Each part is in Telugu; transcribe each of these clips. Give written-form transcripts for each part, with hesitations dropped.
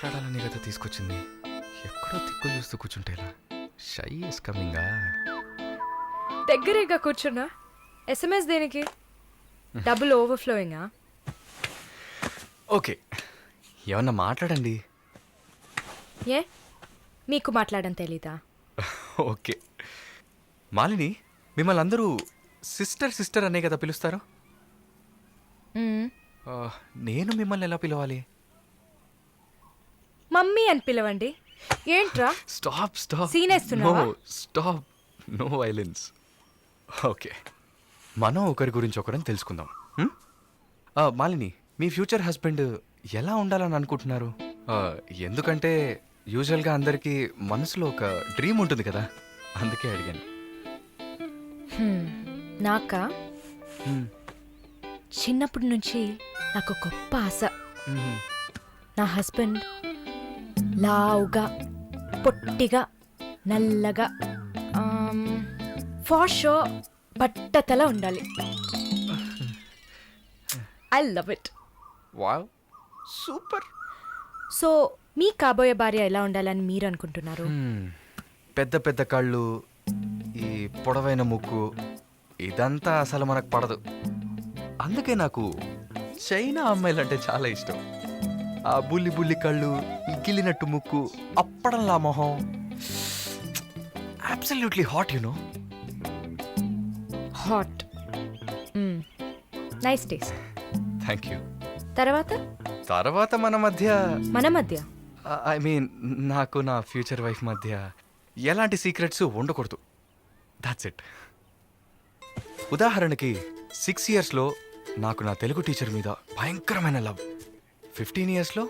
మాట్లాడాలని కదా తీసుకొచ్చింది. ఎక్కడో తిక్కులు చూస్తూ కూర్చుంటేలా. Shy is కమింగా. దగ్గరేగా కూర్చున్నా. ఎస్ఎంఎస్ దేనికి? డబుల్ ఓవర్ఫ్లోయింగా? ఓకే, ఏమన్నా మాట్లాడండి. ఏ మీకు మాట్లాడడం తెలీదా? ఓకే మాలిని, మిమ్మల్ని అందరూ సిస్టర్ సిస్టర్ అనే కదా పిలుస్తారు. మ్మ్. నేను మిమ్మల్ని ఎలా పిలవాలి? మమ్మీ అని పిలవండి. ఏంట్రా స్టాప్ స్టాప్. Scene వేస్తున్నావా? Stop, no violence. ఓకే, మనం ఒకరి గురించి ఒకరం తెలుసుకుందాం. మాలిని, మీ ఫ్యూచర్ హస్బెండ్ ఎలా ఉండాలని అనుకుంటున్నారు? ఎందుకంటే యూజువల్గా అందరికీ మనసులో ఒక డ్రీమ్ ఉంటుంది కదా, అందుకే అడిగాను. నాకా హ్మ్, చిన్నప్పటి నుంచి నాకు గొప్ప ఆశ. మ్మ్. నా హస్బెండ్ లావుగా, పొట్టిగా, నల్లగా, ఫాషో బట్టతల ఉండాలి. I love it. Wow, super. So మీ కాబోయే భార్య ఎలా ఉండాలని మీరు అనుకుంటున్నారు? పెద్ద పెద్ద కళ్ళు, ఈ పొడవైన ముక్కు, ఇదంతా అసలు మనకు పడదు. అందుకే నాకు చైనా అమ్మాయిలంటే చాలా ఇష్టం. ఆ బుల్లి బుల్లి కళ్ళు, ఈ గిల్లినట్టు ముక్కు, అప్పడంలా మొహం, absolutely hot you know. Hot. Nice taste. Thank you. తర్వాత మన మధ్య, మన మధ్య ఐ మీన్ నాకు నా ఫ్యూచర్ వైఫ్ మధ్య ఎలాంటి సీక్రెట్స్ ఉండకూడదు. That's it. ఉదాహరణకి 6 yearsలో నాకు నా తెలుగు టీచర్ మీద భయంకరమైన లవ్. 15 yearsలో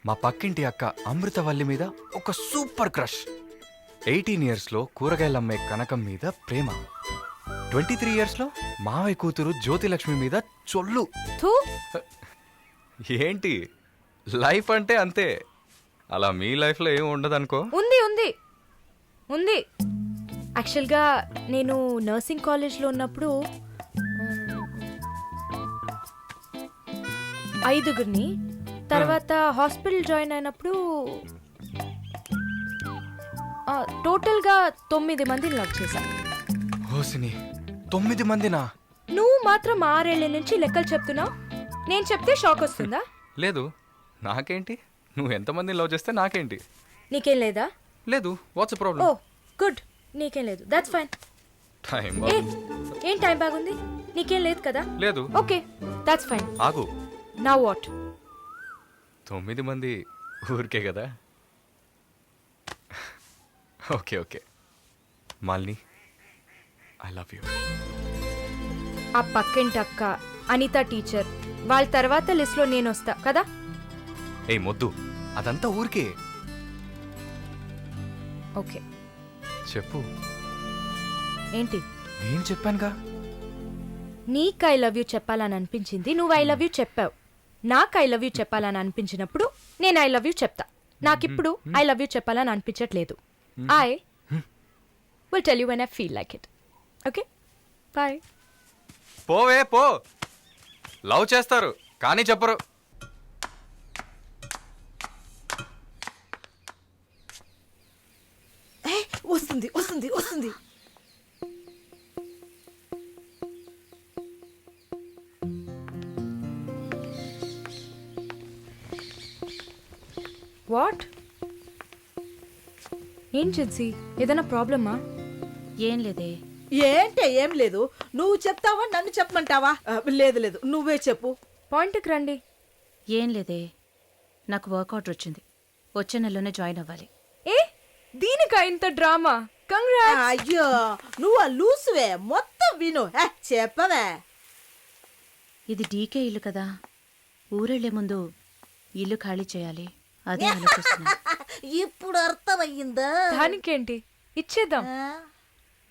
మా పక్కింటి అక్క అమృతవల్లి మీద ఒక సూపర్ క్రష్. 18 yearsలో కూరగాయలమ్మే కనకం మీద ప్రేమ. 23 yearsలో మావయ్య కూతురు జ్యోతిలక్ష్మి మీద చొల్లు. థూ. ఏంటి, లైఫ్ అంటే అంతే. అలా మీ లైఫ్లో ఏం ఉండదనుకో. ఉంది ఉంది ఉంది. యాక్చువల్గా నేను నర్సింగ్ కాలేజ్లో ఉన్నప్పుడు 5గురిని, తర్వాత హాస్పిటల్ జాయిన్ అయినప్పుడు టోటల్గా 9 మందిని లవ్ చేశా. హోసిని, 9 మందినా? నువ్వు మాత్రం 6 ఏళ్ల నుంచి లెక్కలు చెప్తున్నావు. నేను చెప్తే షాక్ వస్తుందా? లేదు, నాకేంటి, నువ్వు ఎంతమందిని లవ్ చేస్తే నాకేంటి. నీకేం లేదా? లేదు, వాట్స్ ఓ ప్రాబ్లం? గుడ్, నీకేం లేదు. That's fine. టైం ఏ ఏం టైం బాగుంది? నీకేం లేదు కదా? లేదు. Okay, that's fine. ఆగు. Now what? 9 మంది ఊరికే కదా. Okay okay Malini, I love you. ఆ పక్కింటి అక్క, అనిత టీచర్, వాళ్ళ తర్వాత లిస్ట్లో నేను వస్తా కదా. ఏ మొద్దు, అదంతా ఊరికే. ఓకే చెప్పు. ఏంటి? నేను చెప్పానుగా. నీకు ఐ లవ్ యూ చెప్పాలని అనిపించింది, నువ్వు ఐ లవ్ యూ చెప్పావు. నాకు ఐ లవ్ యూ చెప్పాలని అనిపించినప్పుడు నేను ఐ లవ్ యూ చెప్తా. నాకిప్పుడు ఐ లవ్ యూ చెప్పాలని అనిపించట్లేదు. I will tell you when I feel like it. Okay, bye. పోవే పో. లవ్ చేస్తారు కానీ చెప్పరు. వస్తుంది వస్తుంది వస్తుంది. వాట్? ఏం జిన్సీ, ఏదైనా ప్రాబ్లమా? ఏం లేదే. ఏంటే ఏం లేదు. నువ్వు చెప్తావా నన్ను చెప్పమంటావా? లేదు లేదు, నువ్వే చెప్పు. పాయింట్కి రండి. ఏం లేదే, నాకు వర్క్ ఆర్డర్ వచ్చింది. వచ్చే నెలలోనే జాయిన్ అవ్వాలి. ఏ దీనికా ఇంత డ్రామా? కంగ్రాట్స్. అయ్యో, నువ్వు ఆ లూసువే, మొత్తం విను. చెప్పవే. ఇది డీకే ఇల్లు కదా, ఊరెళ్లే ముందు ఇల్లు ఖాళీ చేయాలి. అదే ఆలోచిస్తున్నా. ఇప్పుడు అర్థమయ్యిందా? దానికేంటి, ఇచ్చేద్దాం.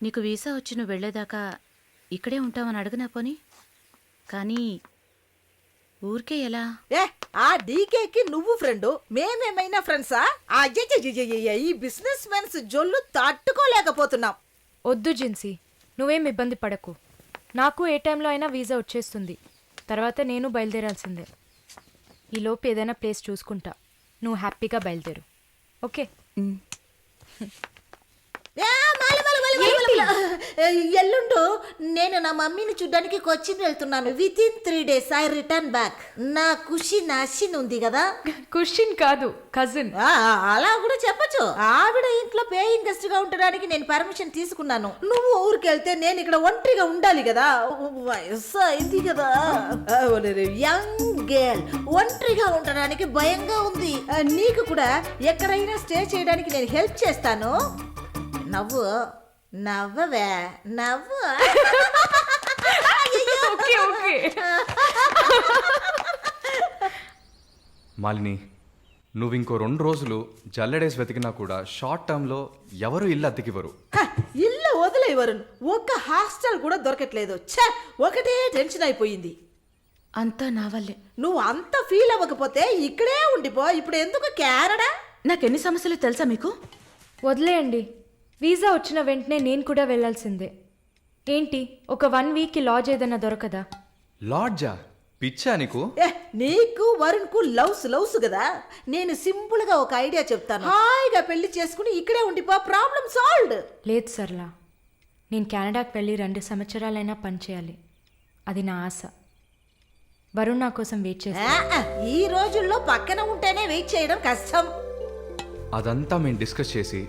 నీకు వీసా వచ్చి నువ్వు వెళ్లేదాకా ఇక్కడే ఉంటావని అడగనా పోని. కానీ ఊరికే ఎలా? ఆ డీకేకి నువ్వు ఫ్రెండు, మేమేమైనా ఫ్రెండ్సా? ఈ బిజినెస్ మెన్స్ జొల్లు తట్టుకోలేకపోతున్నాం. వద్దు జిన్సీ, నువ్వేం ఇబ్బంది పడకు. నాకు ఏ టైంలో అయినా వీసా వచ్చేస్తుంది. తర్వాత నేను బయలుదేరాల్సిందే. ఈలోపు ఏదైనా ప్లేస్ చూసుకుంటా. నువ్వు హ్యాపీగా బయలుదేరు ఓకే ఎల్లుండు నేను నా మమ్మీని చూడ్డానికి కొచ్చిన్ వెళ్తున్నాను. With in 3 days I return back. నా ఖుషి నాశిన్ ఉంది కదా. క్వశ్చన్ కాదు కజిన్. అలా కూడా చెప్పొచ్చు. ఆవిడ ఇంట్లో పేయింగ్ గెస్ట్ గా ఉండడానికి నేను పర్మిషన్ తీసుకున్నాను. నువ్వు ఊరికెళ్తే నేను ఇక్కడ ఒంటరిగా ఉండాలి కదా. వయసు అయింది కదా. యంగ్ గర్ల్ ఒంటరిగా ఉండడానికి భయంగా ఉంది. నీకు కూడా ఎక్కడైనా స్టే చేయడానికి నేను హెల్ప్ చేస్తాను. నవ్వు నవ్వవే నవ్వు. ఓకే ఓకే మాలిని, నువ్వు ఇంకో 2 రోజులు జల్లెడేసి వెతికినా కూడా షార్ట్ టర్మ్లో ఎవరు ఇల్లు అద్దెకివ్వరు. ఇల్లు వదిలే వరుణ్, ఒక్క హాస్టల్ కూడా దొరకట్లేదు. ఛ, ఒకటే టెన్షన్ అయిపోయింది. అంతా నా వల్లే. నువ్వు అంత ఫీల్ అవ్వకపోతే ఇక్కడే ఉండిపో. ఇప్పుడు ఎందుకు కెనడా? నాకెన్ని సమస్యలు తెలుసా మీకు? వదిలేయండి. వీసా వచ్చిన వెంటనే నేను కూడా వెళ్ళాల్సిందే. ఏంటి ఒక 1 weekకి లాడ్జ్ ఏదైనా దొరకదా? లాడ్జా? పిచ్చా నీకు? నీకు వరుణ్ కు లవ్స్ కదా. నేను సింపుల్ గా ఒక ఐడియా చెప్తాను. హాయిగా పెళ్లి చేసుకుని ఇక్కడే ఉండిపో. Problem solved. లేదు సర్లా, నేను కెనడాకి వెళ్ళి 2 సంవత్సరాలైనా పనిచేయాలి. అది నా ఆశ. వరుణ్ నా కోసం వెయిట్ చేస్తా. ఈ రోజుల్లో పక్కన ఉంటేనే వెయిట్ చేయడం కష్టం. అదంతా మేము డిస్కస్ చేసి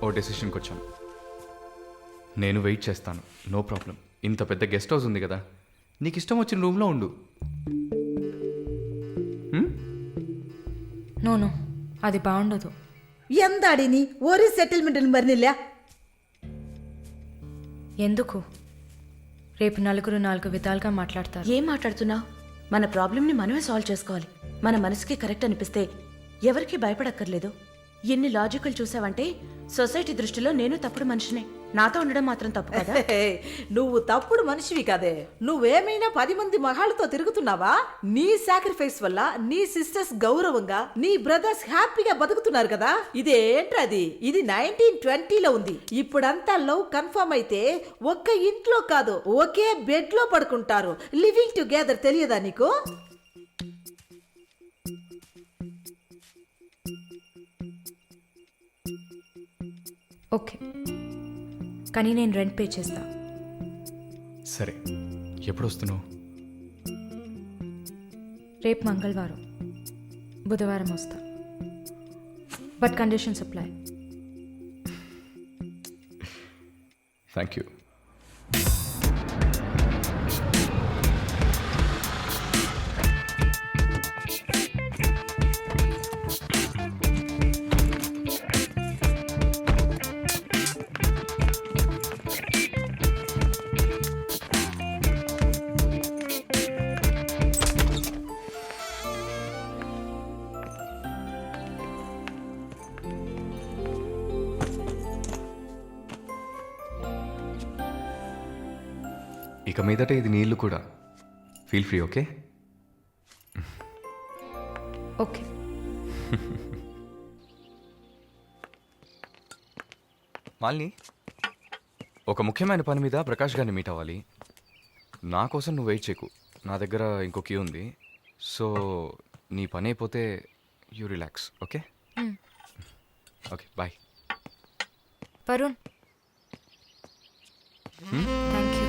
ఓ డెసిషన్కి వచ్చాం. నేను వెయిట్ చేస్తాను, నో ప్రాబ్లం. ఇంత పెద్ద గెస్ట్ హౌస్ ఉంది కదా, నీకు ఇష్టం వచ్చిన రూమ్లో ఉండు. నో అది బాగుండదు. ఎందాడిని ఓరి సెటిల్మెంట్ మరినిల్లా. ఎందుకు? రేపు నలుగురు 4 విధాలుగా మాట్లాడతారు. ఏం మాట్లాడుతున్నావు? మన ప్రాబ్లంని మనమే సాల్వ్ చేసుకోవాలి. మన మనసుకి కరెక్ట్ అనిపిస్తే ఎవరికి భయపడక్కర్లేదు. ఎన్ని లాజికల్ చూసావంటే సొసైటీ దృష్టిలో నేను తప్పుడు మనిషినే. నాతో ఉండడం మాత్రం తప్పు కదా? నువ్వు తప్పుడు మనిషివి కదే. నువ్వేమైనా 10 మంది మగాళ్ళతో తిరుగుతున్నావా? నీ సాక్రిఫైస్ వల్ల నీ సిస్టర్స్ గౌరవంగా, నీ బ్రదర్స్ హ్యాపీగా బతుకుతున్నారు కదా. ఇదేంట్రది? ఇది 1920లో ఉంది. ఇప్పుడంతా లవ్ కన్ఫర్మ్ అయితే ఒక్క ఇంట్లో కాదు, ఒకే బెడ్ లో పడుకుంటారు. లివింగ్ టుగెదర్ తెలియదా నీకు? ఓకే, కానీ నేను రెంట్ పే చేస్తా. సరే, ఎప్పుడు వస్తున్నావు? రేపు మంగళవారం, బుధవారం వస్తా. But conditions apply. Thank you. ఇక మీదట ఇది నీళ్ళు కూడా. Feel free, okay? Okay. Malini, ఒక ముఖ్యమైన పని మీద ప్రకాష్ గారిని మీట్ అవ్వాలి. నా కోసం నువ్వు వెయిట్ చేయకు, నా దగ్గర ఇంకో క్యూ ఉంది. సో నీ పని అయిపోతే you relax, okay? Okay, bye. Varun, thank you.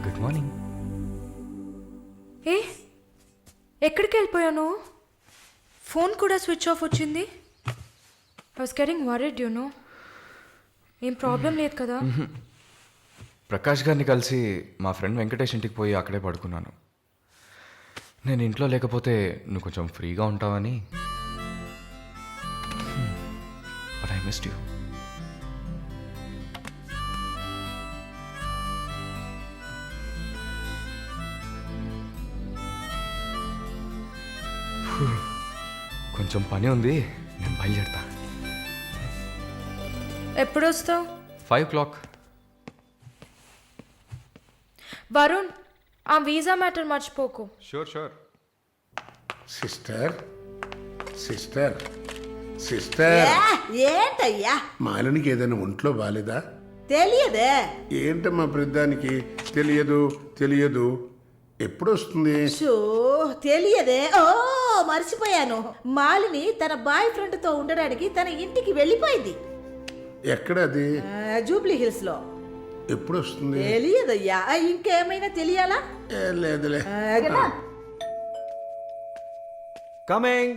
Good morning. ఏ ఎక్కడికి వెళ్ళిపోయాను? ఫోన్ కూడా స్విచ్ ఆఫ్ వచ్చింది. I was getting worried, you know. ఏం ప్రాబ్లం లేదు కదా? ప్రకాష్ గారిని కలిసి మా ఫ్రెండ్ వెంకటేష్ ఇంటికి పోయి అక్కడే పడుకున్నాను. నేను ఇంట్లో లేకపోతే నువ్వు కొంచెం ఫ్రీగా ఉంటావని. But I missed you. కొంచెం పని ఉంది, నేను బయలుదేరుతా. ఎప్పుడు వస్తావు? 5 o'clock. వరుణ్, ఆ వీసా మ్యాటర్ మర్చిపోకు. షూర్. సిస్టర్ సిస్టర్ సిస్టర్ ఏంటయ్యా మాలినికి ఏదైనా ఒంట్లో బాలేదా? తెలియదే. ఏంటమ్మా ప్రతిదానికి తెలియదు ఎప్పుడు వస్తుంది? షో తెలియదే. ఓ మర్చిపోయాను. మాలిని తన బాయ్ ఫ్రెండ్ తో ఉండడానికి తన ఇంటికి వెళ్ళిపోయింది. ఎక్కడ అది? జూబ్లీ హిల్స్ లో. ఎప్పుడు వస్తుంది? తెలియదయ్యా. ఇంకేమైనా తెలియాలా? లేదులే. కమింగ్.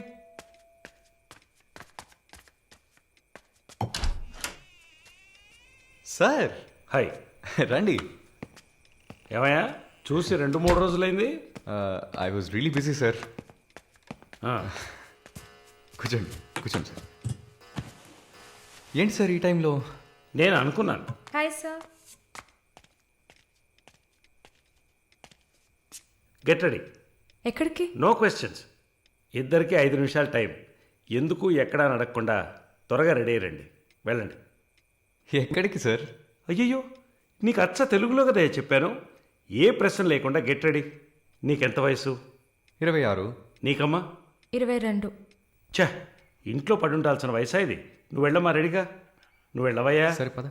Sir hi. రండి. ఏమయ్యా చూసి 2-3 రోజులైంది? I was really busy sir. ఆ, కూర్చోండి సార్. ఏంటి సార్ ఈ టైంలో? నేను అనుకున్నాను. Hi sir. Get ready. ఎక్కడికి? No questions. ఇద్దరికి 5 నిమిషాలు టైం. ఎందుకు ఎక్కడా నడకుండా త్వరగా రెడీ అయ్యండి. వెళ్ళండి. ఎక్కడికి సార్? అయ్యయ్యో, నీకు అచ్చ తెలుగులో కదా చెప్పాను. ఏ ప్రశ్న లేకుండా గెట్ రెడీ. నీకెంత వయసు? 26. నీకమ్మా? 22. ఛ, ఇంట్లో పడి ఉండాల్సిన వయసా ఇది? నువ్వు వెళ్ళమ్మా, రెడీగా. నువ్వు వెళ్ళవయ్యా. సరే పద.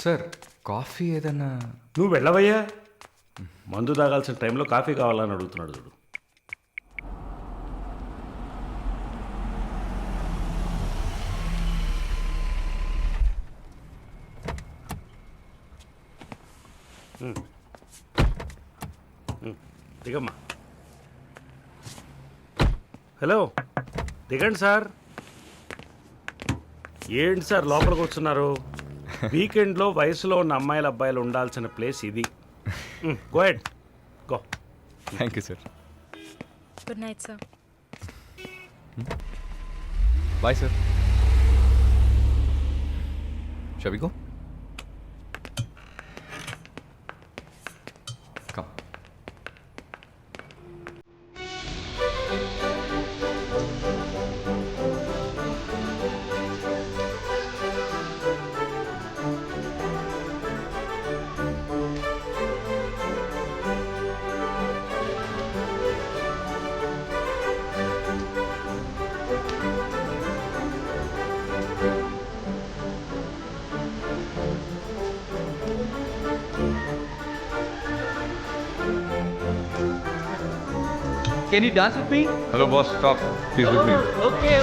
సార్ కాఫీ ఏదన్నా? నువ్వు వెళ్ళవయ్యా. మందు తాగాల్సిన టైంలో కాఫీ కావాలని అడుగుతున్నాడు చూడు. దిగమ్మా. హలో, దిగండి సార్. ఏంటి సార్ లోపలికి వస్తున్నారు? వీకెండ్లో వయసులో ఉన్న అమ్మాయిల అబ్బాయిలు ఉండాల్సిన ప్లేస్ ఇది. Go ahead, go. Thank you sir. Good night sir. Bye sir. Shall we go? Come. Can you dance with me? Hello boss, stop. Please with me. Okay.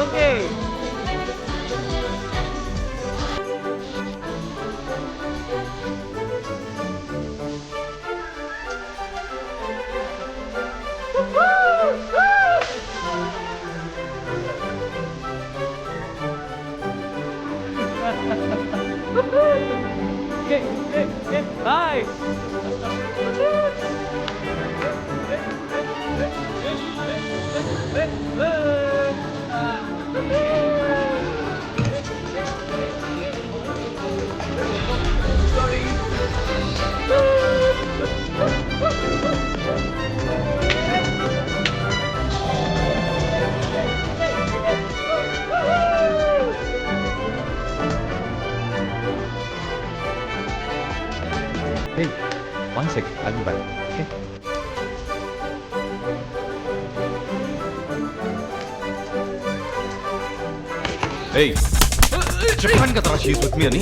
Hey, hi. Hey, 1 second. I'll be back. Okay. Hey, చెప్పాను కదా షీస్ విత్ మీ అని.